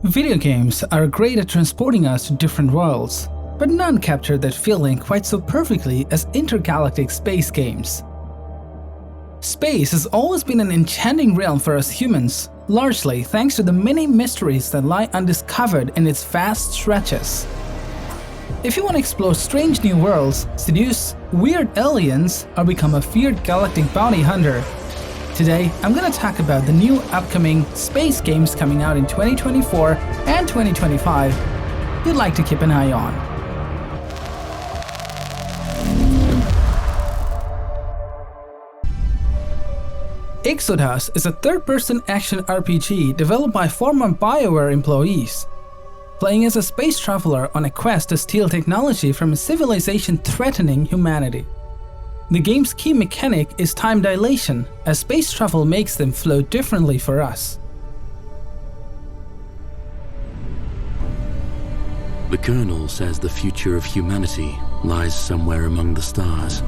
Video games are great at transporting us to different worlds, but none capture that feeling quite so perfectly as intergalactic space games. Space has always been an enchanting realm for us humans, largely thanks to the many mysteries that lie undiscovered in its vast stretches. If you want to explore strange new worlds, seduce weird aliens, or become a feared galactic bounty hunter, today I'm gonna talk about the new upcoming space games coming out in 2024 and 2025 you'd like to keep an eye on. JUDAS is a third-person action RPG developed by former BioWare employees. Playing as a space traveler on a quest to steal technology from a civilization threatening humanity. The game's key mechanic is time dilation, as space travel makes them flow differently for us. The Colonel says the future of humanity lies somewhere among the stars.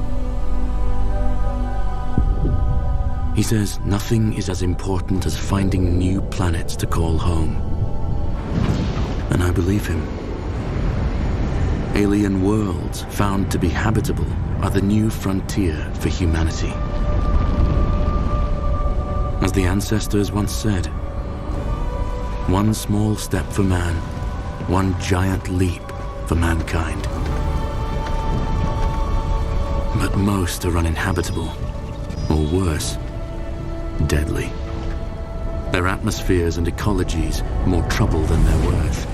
He says nothing is as important as finding new planets to call home. And I believe him. Alien worlds found to be habitable are the new frontier for humanity. As the ancestors once said, one small step for man, one giant leap for mankind. But most are uninhabitable, or worse, deadly. Their atmospheres and ecologies more trouble than they're worth.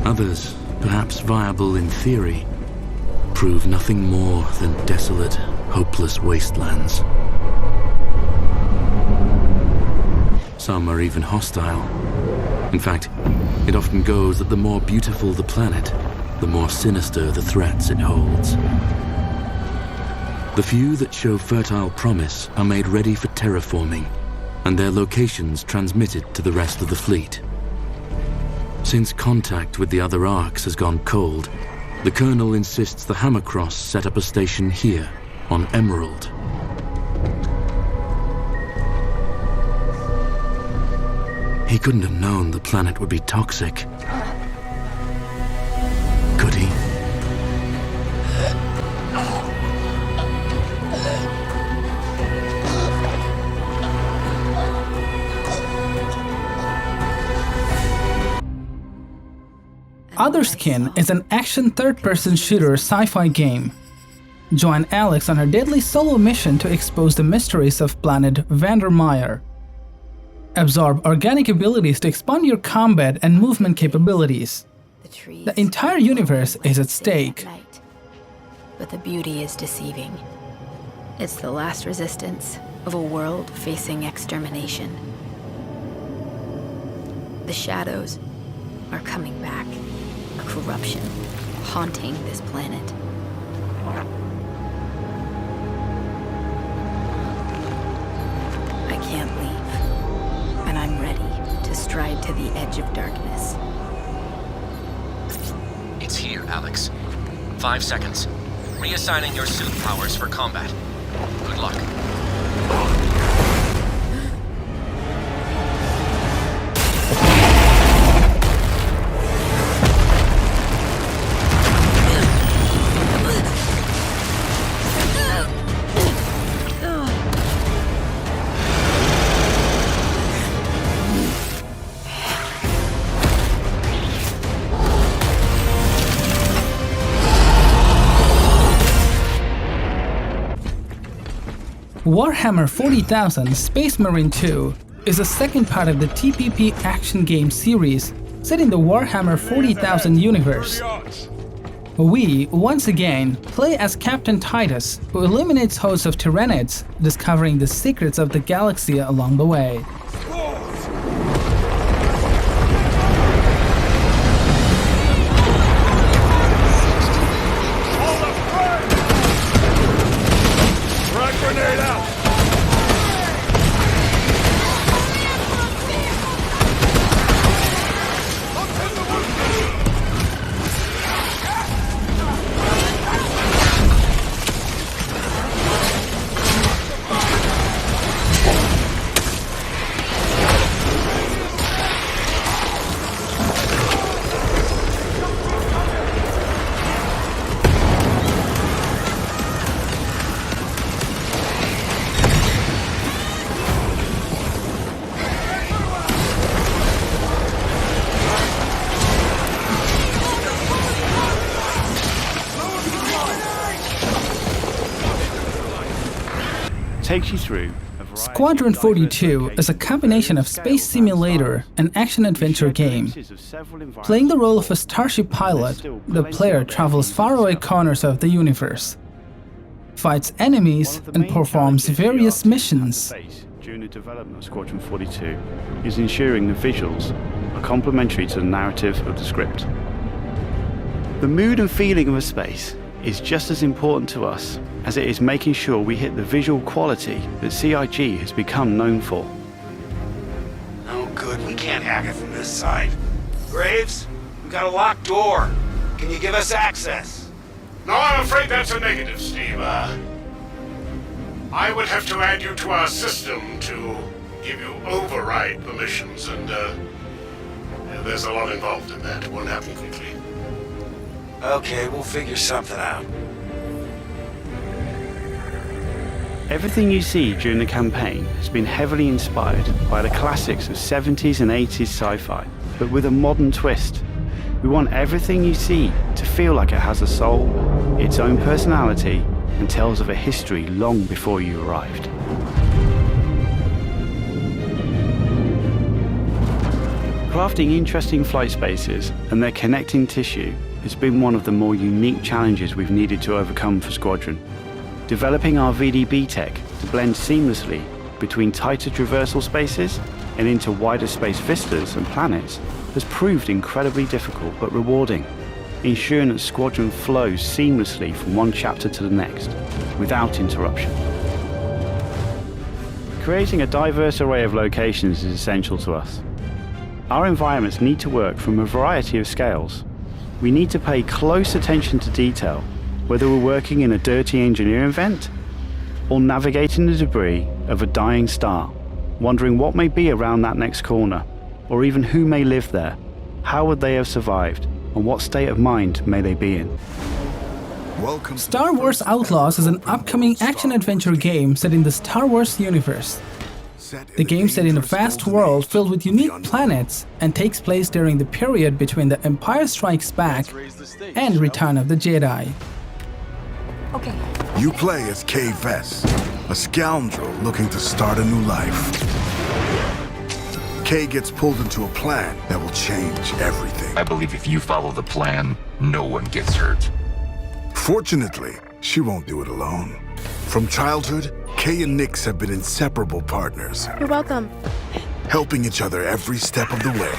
Others, perhaps viable in theory, prove nothing more than desolate, hopeless wastelands. Some are even hostile. In fact, it often goes that the more beautiful the planet, the more sinister the threats it holds. The few that show fertile promise are made ready for terraforming, and their locations transmitted to the rest of the fleet. Since contact with the other arcs has gone cold, the Colonel insists the Hammercross set up a station here, on Emerald. He couldn't have known the planet would be toxic. Could he? Otherskin is an action third-person shooter sci-fi game. Join Alex on her deadly solo mission to expose the mysteries of planet Vandermeer. Absorb organic abilities to expand your combat and movement capabilities. The entire universe is at stake. But the beauty is deceiving. It's the last resistance of a world facing extermination. The shadows are coming back. Corruption haunting this planet. I can't leave, and I'm ready to stride to the edge of darkness. It's here, Alex. 5 seconds. Reassigning your suit powers for combat. Good luck. Warhammer 40,000 Space Marine 2 is the second part of the TPP action game series set in the Warhammer 40,000 universe. We, once again, play as Captain Titus, who eliminates hosts of Tyranids, discovering the secrets of the galaxy along the way. takes you through Squadron 42 is a combination of space simulator and action-adventure game. Playing the role of a starship pilot, the player travels faraway corners of the universe, fights enemies, and performs various missions. During the development of Squadron 42 is ensuring the visuals are complementary to the narrative of the script. The mood and feeling of a space is just as important to us as it is making sure we hit the visual quality that CIG has become known for. Oh good, we can't hack it from this side. Graves, we got a locked door. Can you give us access? No, I'm afraid that's a negative, Steve. I would have to add you to our system to give you override permissions, and there's a lot involved in that. It won't happen quickly. Okay, we'll figure something out. Everything you see during the campaign has been heavily inspired by the classics of 70s and 80s sci-fi, but with a modern twist. We want everything you see to feel like it has a soul, its own personality, and tells of a history long before you arrived. Crafting interesting flight spaces and their connecting tissue has been one of the more unique challenges we've needed to overcome for Squadron. Developing our VDB tech to blend seamlessly between tighter traversal spaces and into wider space vistas and planets has proved incredibly difficult but rewarding, ensuring that Squadron flows seamlessly from one chapter to the next, without interruption. Creating a diverse array of locations is essential to us. Our environments need to work from a variety of scales. We need to pay close attention to detail, whether we're working in a dirty engineering vent or navigating the debris of a dying star, wondering what may be around that next corner, or even who may live there, how would they have survived, and what state of mind may they be in. Star Wars Outlaws is an upcoming action-adventure game set in the Star Wars universe. The game set in a vast world filled with unique planets and takes place during the period between The Empire Strikes Back and Return of the Jedi. Okay. You play as Kay Vess, a scoundrel looking to start a new life. Kay gets pulled into a plan that will change everything. I believe if you follow the plan, no one gets hurt. Fortunately, she won't do it alone. From childhood, Kay and Nix have been inseparable partners. You're welcome. Helping each other every step of the way.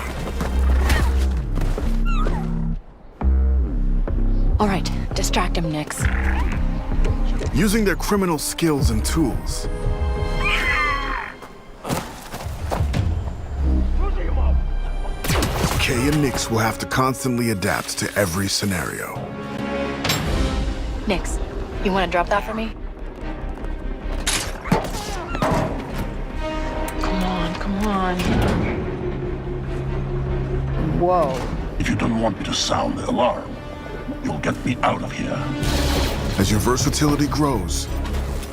All right, distract him, Nix. Using their criminal skills and tools. Kay and Nix will have to constantly adapt to every scenario. Nix, you want to drop that for me? Come on. Whoa. If you don't want me to sound the alarm, you'll get me out of here. As your versatility grows,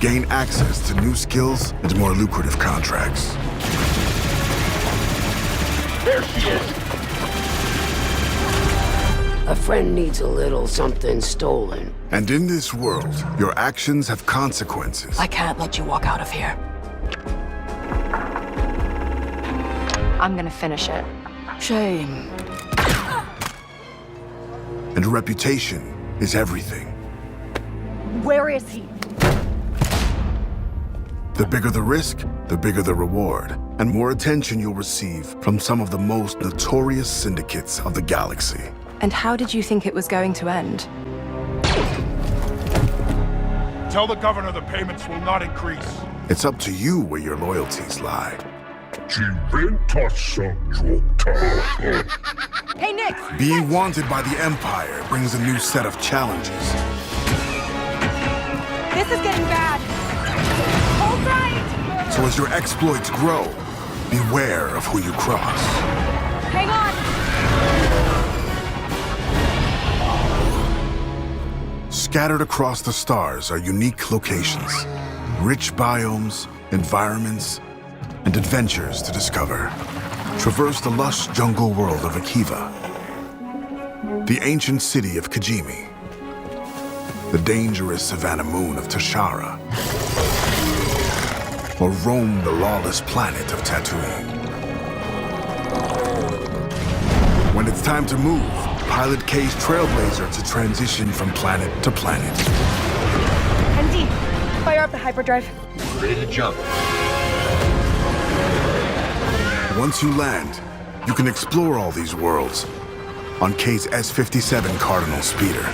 gain access to new skills and more lucrative contracts. There she is! A friend needs a little something stolen. And in this world, your actions have consequences. I can't let you walk out of here. I'm gonna finish it. Shame. And reputation is everything. Where is he? The bigger the risk, the bigger the reward, and more attention you'll receive from some of the most notorious syndicates of the galaxy. And how did you think it was going to end? Tell the governor the payments will not increase. It's up to you where your loyalties lie. Hey, Nix! Being wanted by the Empire brings a new set of challenges. This is getting bad. Hold tight! So as your exploits grow, beware of who you cross. Hang on! Scattered across the stars are unique locations, rich biomes, environments, and adventures to discover. Traverse the lush jungle world of Akiva, the ancient city of Kijimi, the dangerous Savannah moon of Tashara, or roam the lawless planet of Tatooine. When it's time to move, pilot K's Trailblazer to transition from planet to planet. MD, fire up the hyperdrive. Ready to jump. Once you land, you can explore all these worlds on K's S-57 Cardinal speeder.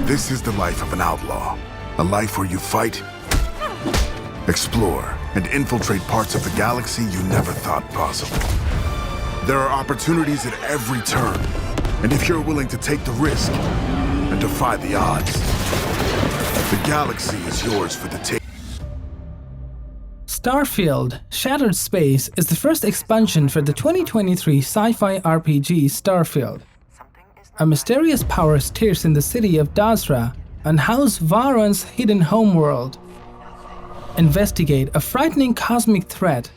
This is the life of an outlaw. A life where you fight, explore, and infiltrate parts of the galaxy you never thought possible. There are opportunities at every turn, and if you're willing to take the risk and defy the odds, the galaxy is yours for the taking. Starfield: Shattered Space is the first expansion for the 2023 sci-fi RPG Starfield. A mysterious power stirs in the city of Dazra and House Varon's hidden homeworld. Investigate a frightening cosmic threat,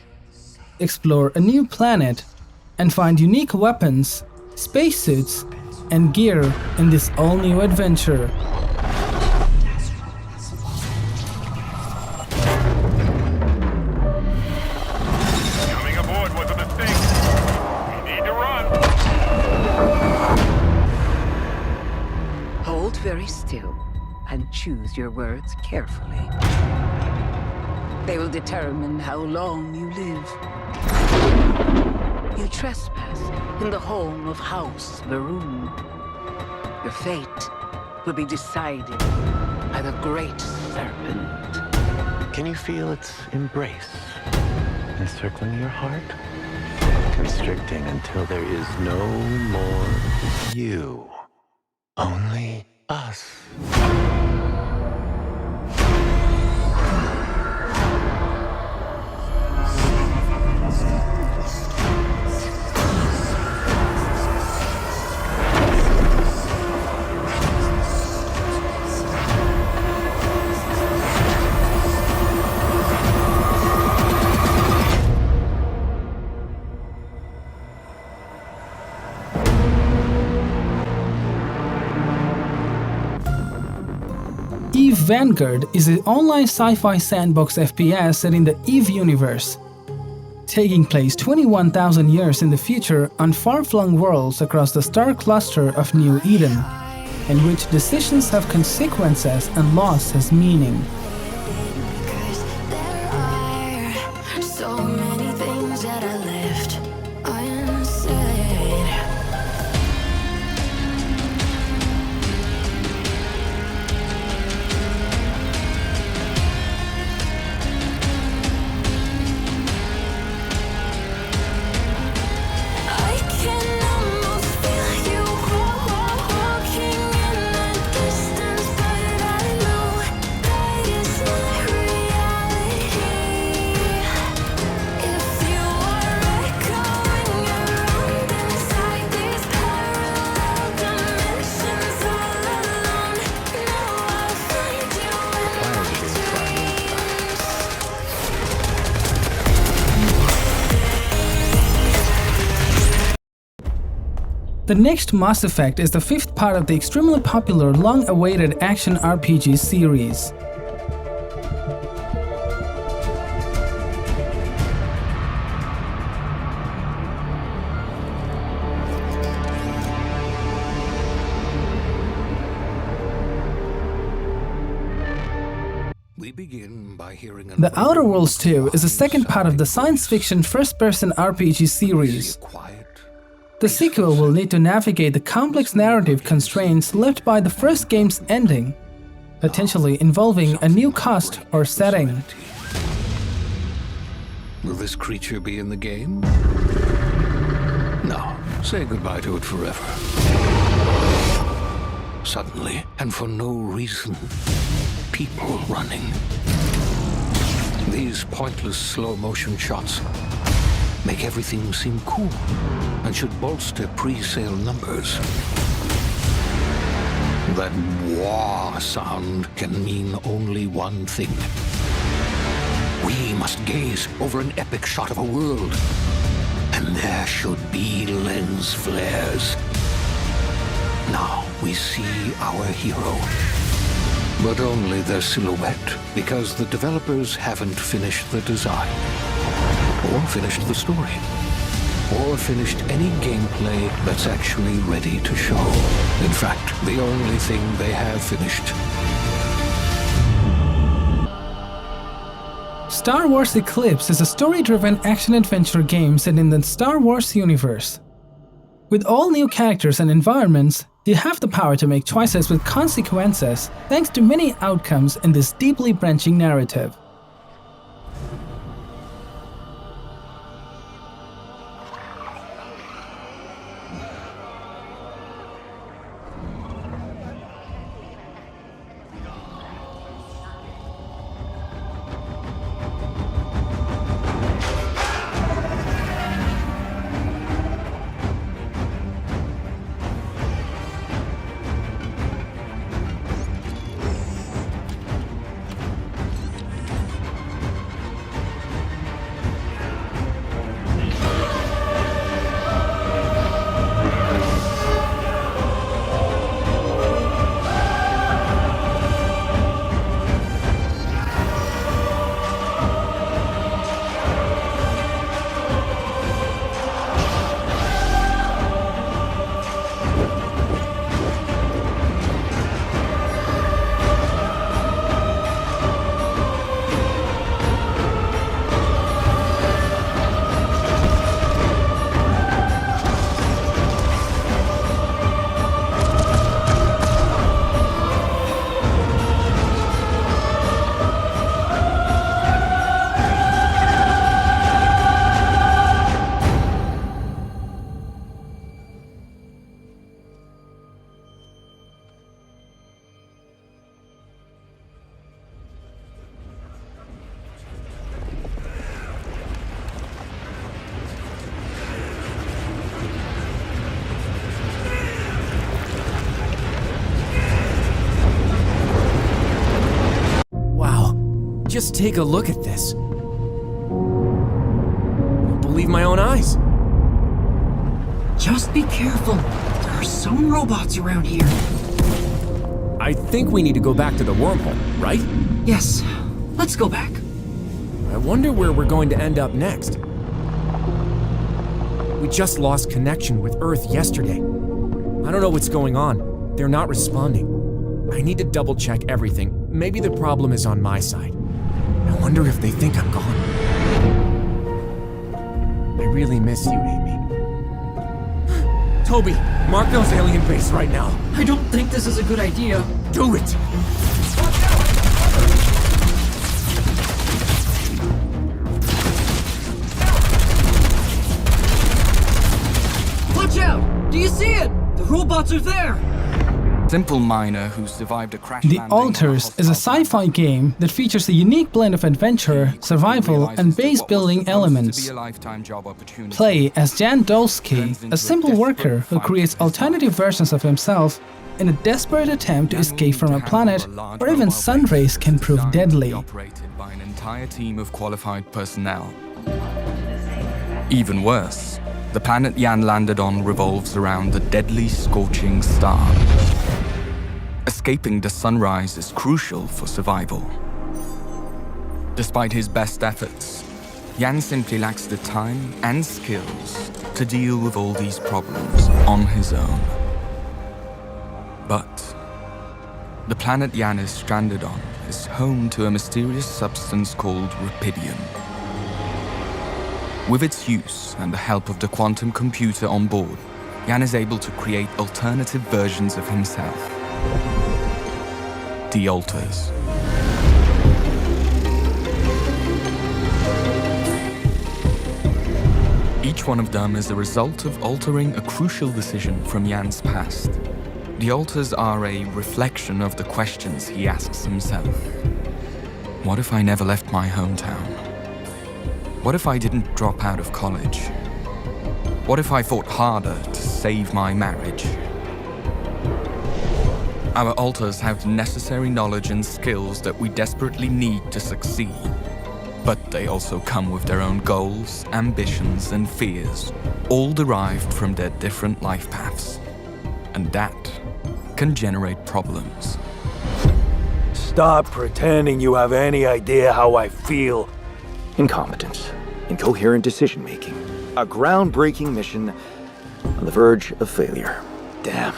explore a new planet, and find unique weapons, spacesuits, and gear in this all-new adventure. Coming aboard was a mistake. We need to run. Hold very still and choose your words carefully. They will determine how long you live. You trespass in the home of House Varon. Your fate will be decided by the Great Serpent. Can you feel its embrace encircling your heart? Constricting until there is no more you. Only us. Vanguard is an online sci-fi sandbox FPS set in the EVE universe, taking place 21,000 years in the future on far-flung worlds across the star cluster of New Eden, in which decisions have consequences and loss has meaning. The next Mass Effect is the fifth part of the extremely popular, long-awaited action RPG series. The Outer Worlds 2 is the second part of the science-fiction first-person RPG series. The sequel will need to navigate the complex narrative constraints left by the first game's ending, potentially involving a new cast or setting. Will this creature be in the game? No. Say goodbye to it forever. Suddenly, and for no reason, people running. These pointless slow-motion shots make everything seem cool and should bolster pre-sale numbers. That wah sound can mean only one thing. We must gaze over an epic shot of a world, and there should be lens flares. Now we see our hero. But only their silhouette, because the developers haven't finished the design, or finished the story, or finished any gameplay that's actually ready to show. In fact, the only thing they have finished. Star Wars Eclipse is a story-driven action-adventure game set in the Star Wars universe. With all new characters and environments, you have the power to make choices with consequences thanks to many outcomes in this deeply branching narrative. Just take a look at this. I don't believe my own eyes. Just be careful. There are some robots around here. I think we need to go back to the wormhole, right? Yes. Let's go back. I wonder where we're going to end up next. We just lost connection with Earth yesterday. I don't know what's going on. They're not responding. I need to double-check everything. Maybe the problem is on my side. I wonder if they think I'm gone. I really miss you, Amy. Toby, mark those alien base right now. I don't think this is a good idea. Do it! Watch out! Do you see it? The robots are there! Simple miner who survived a crash The landing Alters is a sci-fi game that features a unique blend of adventure, survival, and base-building elements. Play as Jan Dolsky, a simple worker who creates alternative versions of himself in a desperate attempt to escape from a planet where even sun rays can prove deadly. Operated by an entire team of qualified personnel. Even worse, the planet Jan landed on revolves around the deadly scorching star. Escaping the sunrise is crucial for survival. Despite his best efforts, Jan simply lacks the time and skills to deal with all these problems on his own. But the planet Jan is stranded on is home to a mysterious substance called Retrieval. With its use and the help of the quantum computer on board, Jan is able to create alternative versions of himself. The Alters. Each one of them is a result of altering a crucial decision from Jan's past. The Alters are a reflection of the questions he asks himself. What if I never left my hometown? What if I didn't drop out of college? What if I fought harder to save my marriage? Our Alters have the necessary knowledge and skills that we desperately need to succeed. But they also come with their own goals, ambitions, and fears, all derived from their different life paths. And that can generate problems. Stop pretending you have any idea how I feel. Incompetence, incoherent decision-making, a groundbreaking mission on the verge of failure. Damn,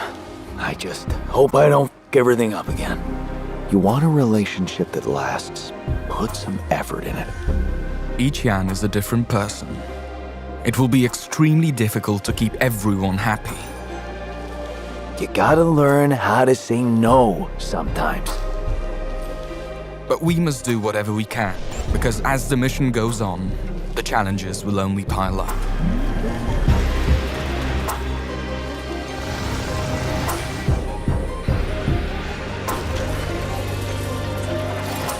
I just hope I don't f*** everything up again. You want a relationship that lasts? Put some effort in it. Each Yan is a different person. It will be extremely difficult to keep everyone happy. You gotta learn how to say no sometimes. But we must do whatever we can, because as the mission goes on, the challenges will only pile up.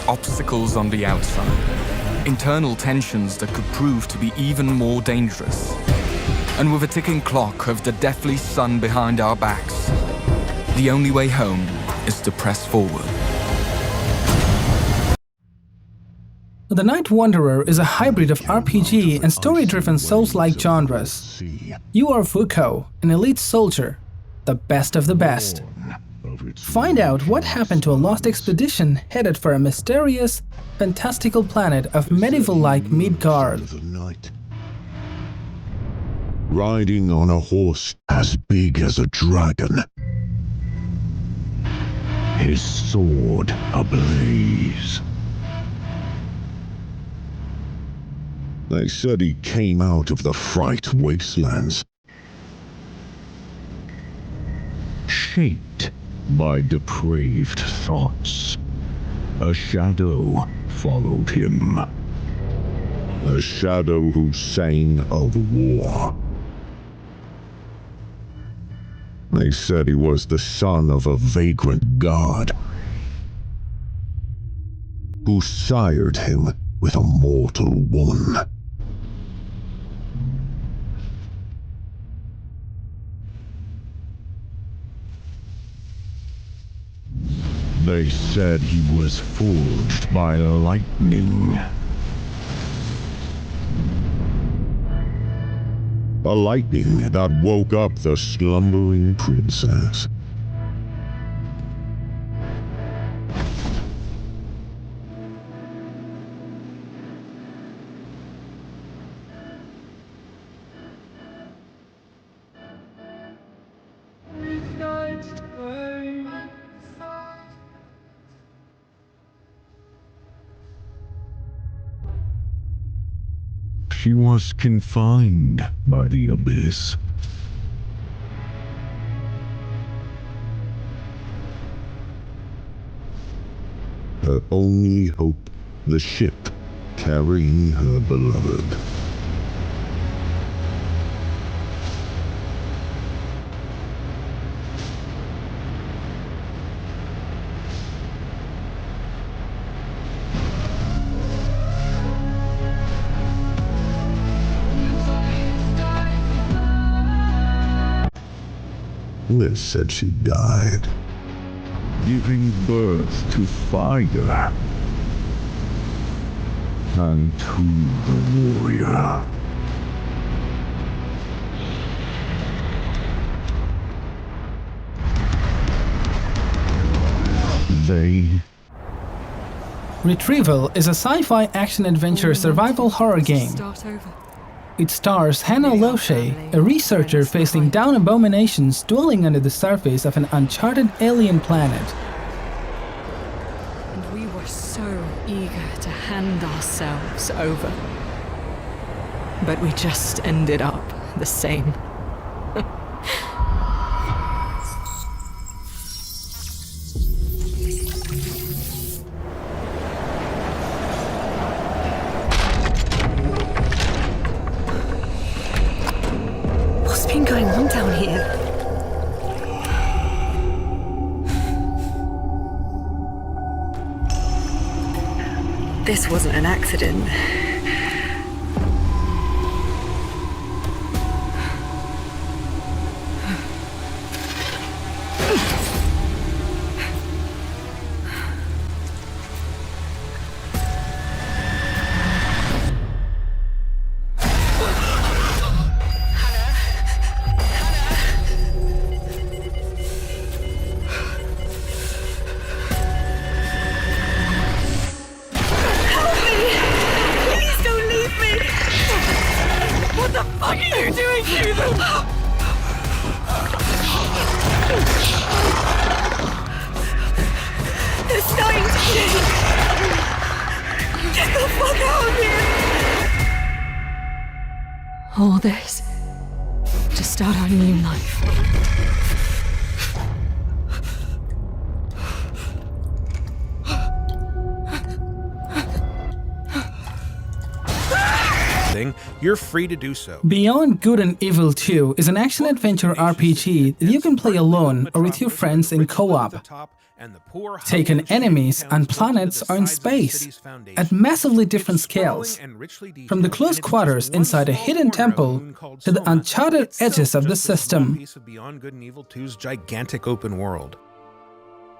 Obstacles on the outside, internal tensions that could prove to be even more dangerous, and with a ticking clock of the deathly sun behind our backs, the only way home is to press forward. The Night Wanderer is a hybrid of RPG and story-driven Souls-like genres. You are Vuko, an elite soldier, the best of the best. Find out what happened to a lost expedition headed for a mysterious, fantastical planet of medieval-like Midgard. Riding on a horse as big as a dragon. His sword ablaze. They said he came out of the Fright Wastelands, shaped by depraved thoughts. A shadow followed him. A shadow who sang of war. They said he was the son of a vagrant god, who sired him with a mortal woman. They said he was forged by lightning. A lightning that woke up the slumbering princess. She was confined by the abyss. Her only hope, the ship carrying her beloved. Liz said she died, giving birth to fire and to the warrior. Retrieval is a sci-fi action-adventure survival horror game. It stars Hannah Loche, a researcher facing down abominations dwelling under the surface of an uncharted alien planet. And we were so eager to hand ourselves over. But we just ended up the same. Going on down here? This wasn't an accident. All this to start our new life. You're free to do so. Beyond Good and Evil 2 is an action-adventure RPG that you can play alone or with your friends in co-op. Take on enemies on planets or in space, at massively different scales, from the close quarters inside a hidden temple to the uncharted edges of the system. Beyond Good and Evil 2's gigantic open world.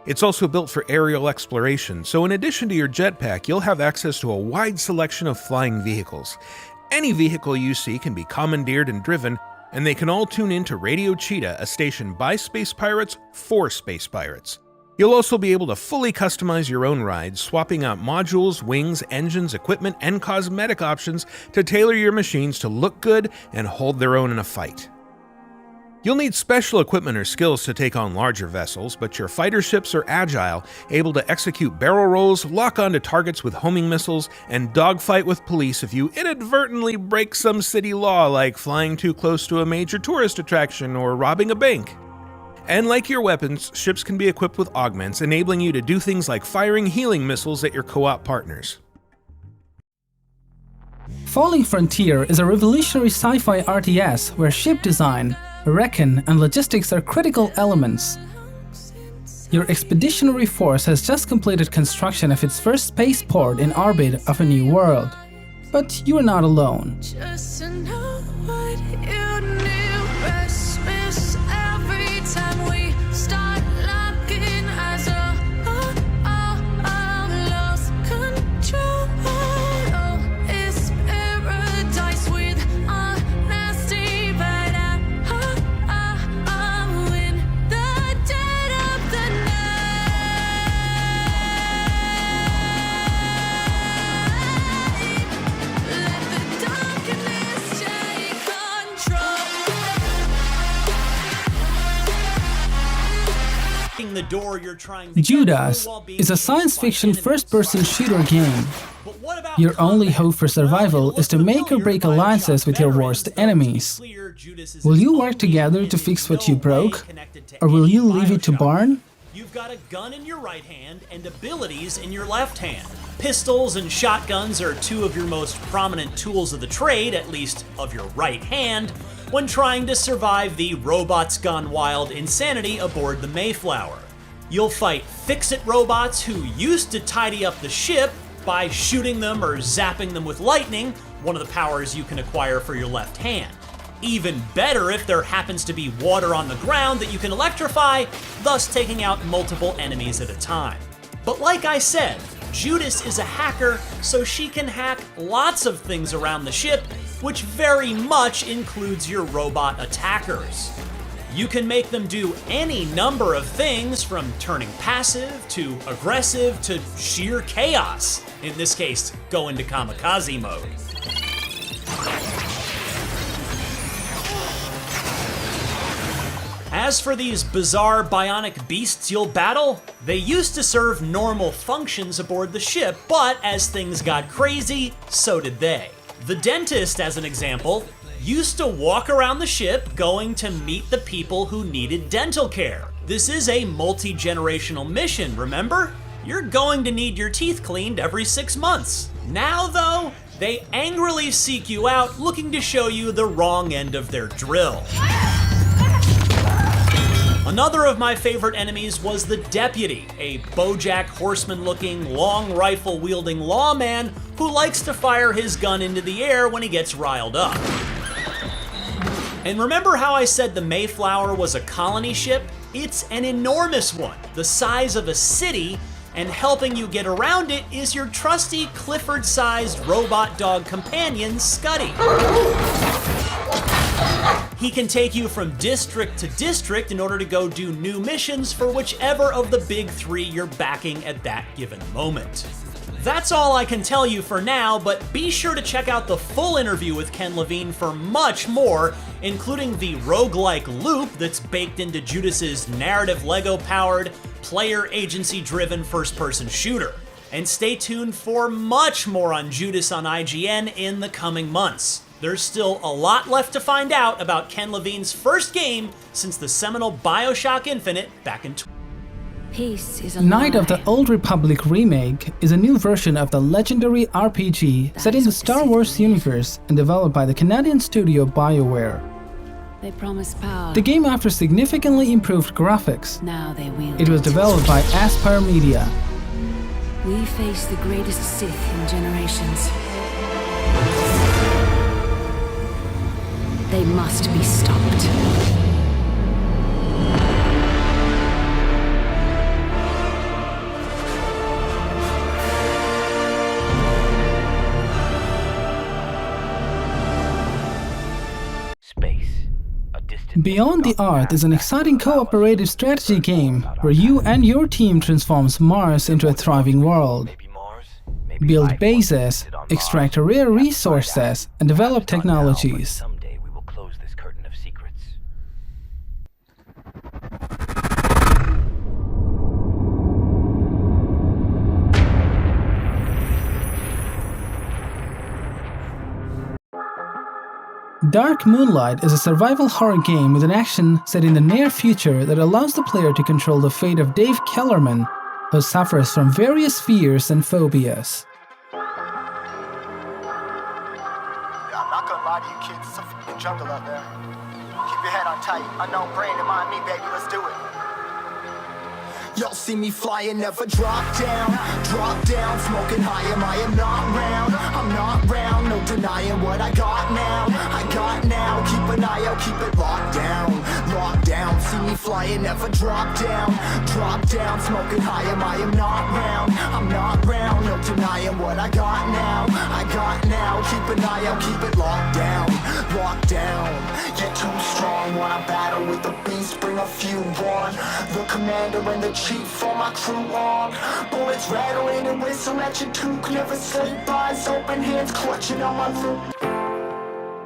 It's also built for aerial exploration, so in addition to your jetpack, you'll have access to a wide selection of flying vehicles. Any vehicle you see can be commandeered and driven, and they can all tune into Radio Cheetah, a station by space pirates for space pirates. You'll also be able to fully customize your own rides, swapping out modules, wings, engines, equipment, and cosmetic options to tailor your machines to look good and hold their own in a fight. You'll need special equipment or skills to take on larger vessels, but your fighter ships are agile, able to execute barrel rolls, lock onto targets with homing missiles, and dogfight with police if you inadvertently break some city law like flying too close to a major tourist attraction or robbing a bank. And like your weapons, ships can be equipped with augments, enabling you to do things like firing healing missiles at your co-op partners. Falling Frontier is a revolutionary sci-fi RTS where ship design, recon, and logistics are critical elements. Your expeditionary force has just completed construction of its first spaceport in orbit of a new world. But you are not alone. Just to know what you knew, restless every time we start locking eyes. Lost control. Oh, it's paradise with honesty, but I'm in the dead of the JUDAS is a science fiction first-person shooter game. Your only hope for survival is to make or break alliances with your worst enemies. Will you work together to fix what you broke, or will you leave it to burn? You've got a gun in your right hand and abilities in your left hand. Pistols and shotguns are two of your most prominent tools of the trade, at least of your right hand, when trying to survive the robots gone wild insanity aboard the Mayflower. You'll fight fix-it robots who used to tidy up the ship by shooting them or zapping them with lightning, one of the powers you can acquire for your left hand. Even better if there happens to be water on the ground that you can electrify, thus taking out multiple enemies at a time. But like I said, JUDAS is a hacker, so she can hack lots of things around the ship, which very much includes your robot attackers. You can make them do any number of things, from turning passive to aggressive to sheer chaos. In this case, go into kamikaze mode. As for these bizarre bionic beasts you'll battle, they used to serve normal functions aboard the ship, but as things got crazy, so did they. The dentist, as an example, used to walk around the ship going to meet the people who needed dental care. This is a multi-generational mission, remember? You're going to need your teeth cleaned every 6 months. Now, though, they angrily seek you out looking to show you the wrong end of their drill. Another of my favorite enemies was the Deputy, a BoJack Horseman-looking, long rifle-wielding lawman who likes to fire his gun into the air when he gets riled up. And remember how I said the Mayflower was a colony ship? It's an enormous one, the size of a city, and helping you get around it is your trusty Clifford-sized robot dog companion, Scuddy. He can take you from district to district in order to go do new missions for whichever of the big three you're backing at that given moment. That's all I can tell you for now, but be sure to check out the full interview with Ken Levine for much more, including the roguelike loop that's baked into JUDAS's narrative Lego-powered, player agency-driven first-person shooter. And stay tuned for much more on JUDAS on IGN in the coming months. there's still a lot left to find out about Ken Levine's first game since the seminal BioShock Infinite back in Peace is a Knight of the Old Republic Remake is a new version of the legendary RPG set in the Star Wars universe and developed by the Canadian studio BioWare. They promise power. The game offers significantly improved graphics. Now they wield It was developed by Aspire Media. We face the greatest Sith in generations. They must be stopped. Beyond the Earth is an exciting cooperative strategy game where you and your team transforms Mars into a thriving world. Build bases, extract rare resources, and develop technologies. Dark Moonlight is a survival horror game with an action set in the near future that allows the player to control the fate of Dave Kellerman, who suffers from various fears and phobias. I'm not gonna lie to you kids, it's a f***ing jungle out there. Keep your head on tight, unknown brain and mind me, baby, let's do it. Y'all see me flying, never drop down, smoking high, I am not round, I'm not round, no denying what I got now, keep an eye out, keep it locked down, see me flying, never drop down, smoking high, I am not round, I'm not round, no denying what I got now, keep an eye out, keep it locked down, get too strong, wanna battle with the beast, bring a few on, the commander and the chief on my crew on, bullets rattling and whistle at your toque, never sleep, eyes open, hands clutching on my loop.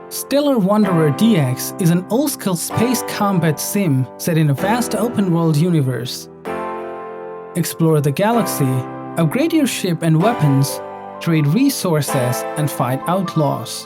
Stellar Wanderer DX is an old-school space combat sim set in a vast open-world universe. Explore the galaxy, upgrade your ship and weapons, trade resources, and fight outlaws.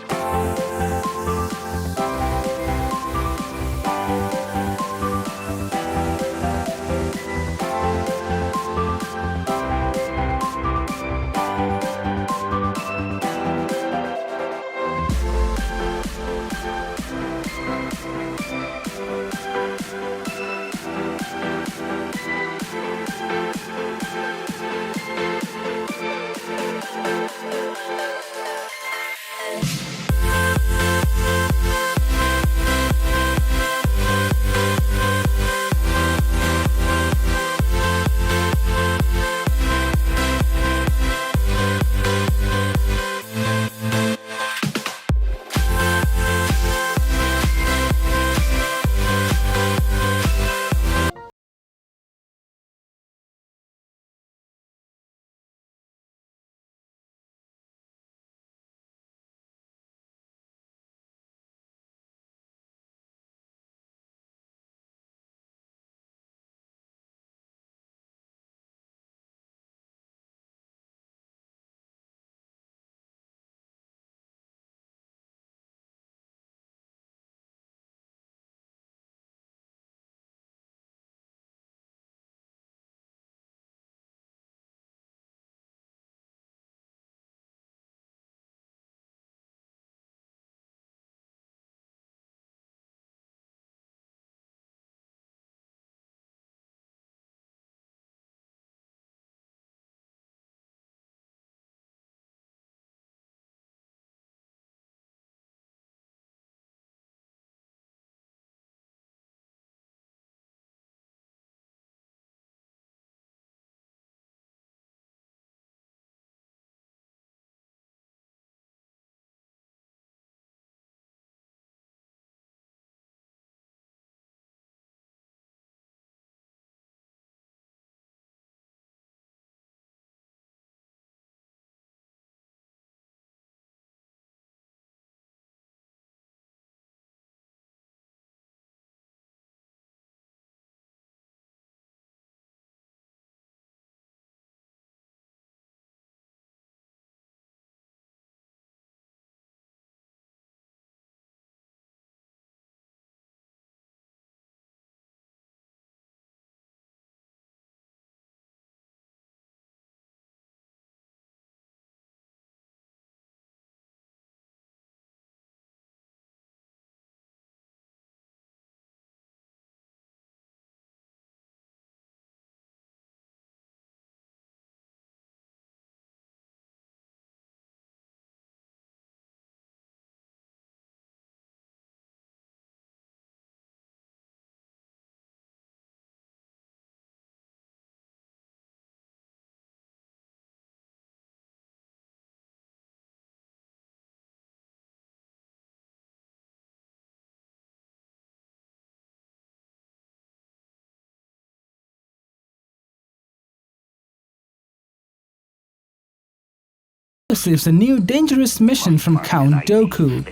receives a new dangerous mission from Count Dooku.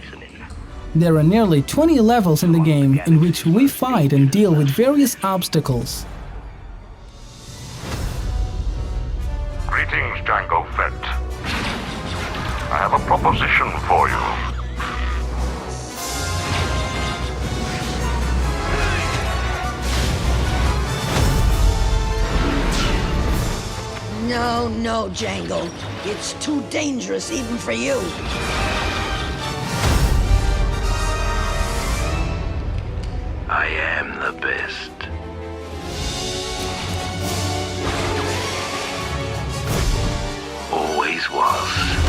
There are nearly 20 levels in the game in which we fight and deal with various obstacles. Greetings, Jango Fett. I have a proposition for you. No, Jango. It's too dangerous even for you. I am the best. Always was.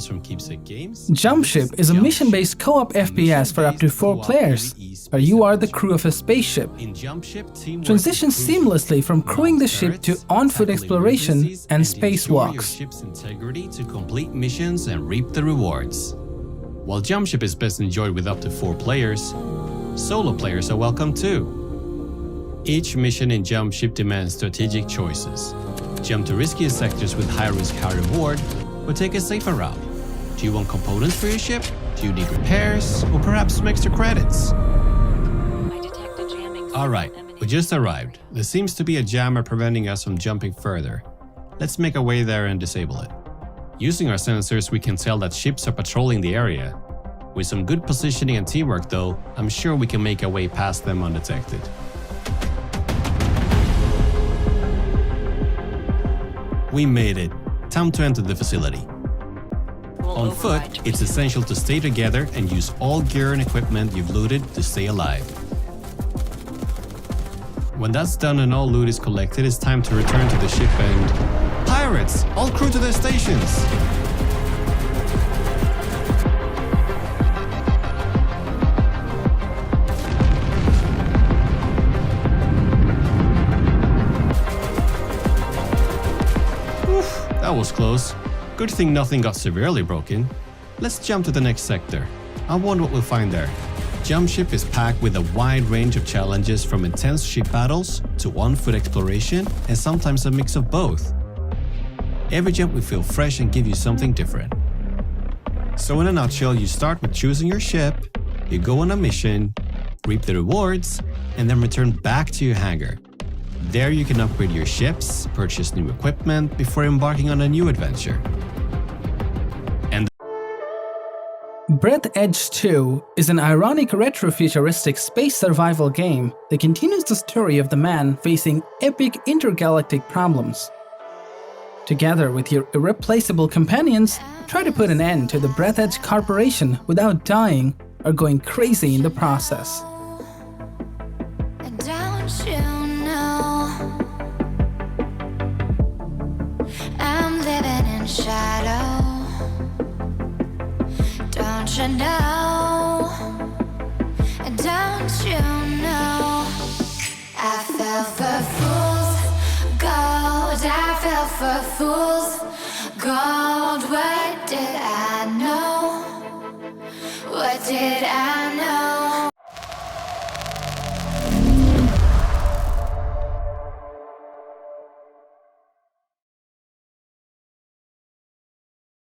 From Keepsake Games. Jump Ship is a mission-based co-op FPS for up to 4 players, where you are the crew of a spaceship. Transition seamlessly from crewing the ship to on-foot exploration and spacewalks. Ship's integrity to complete missions and reap the rewards. While Jump Ship is best enjoyed with up to 4 players, solo players are welcome too. Each mission in Jump Ship demands strategic choices. Jump to riskier sectors with high risk, high reward, or take a safer route. Do you want components for your ship? Do you need repairs? Or perhaps some extra credits? Alright, we just arrived. There seems to be a jammer preventing us from jumping further. Let's make our way there and disable it. Using our sensors, we can tell that ships are patrolling the area. With some good positioning and teamwork though, I'm sure we can make our way past them undetected. We made it. Time to enter the facility. On foot, it's essential to stay together and use all gear and equipment you've looted to stay alive. When that's done and all loot is collected, it's time to return to the ship and... Pirates! All crew to their stations! That was close. Good thing nothing got severely broken. Let's jump to the next sector. I wonder what we'll find there. Jump Ship is packed with a wide range of challenges from intense ship battles to on-foot exploration and sometimes a mix of both. Every jump will feel fresh and give you something different. So in a nutshell, you start with choosing your ship, you go on a mission, reap the rewards, and then return back to your hangar. There you can upgrade your ships, purchase new equipment before embarking on a new adventure. And Breathedge 2 is an ironic retro-futuristic space survival game that continues the story of the man facing epic intergalactic problems. Together with your irreplaceable companions, try to put an end to the Breathedge Corporation without dying or going crazy in the process. Don't you know I'm living in shadow? Don't you know? Don't you know? I fell for fool's gold. I fell for fool's gold. What did I know? What did I know?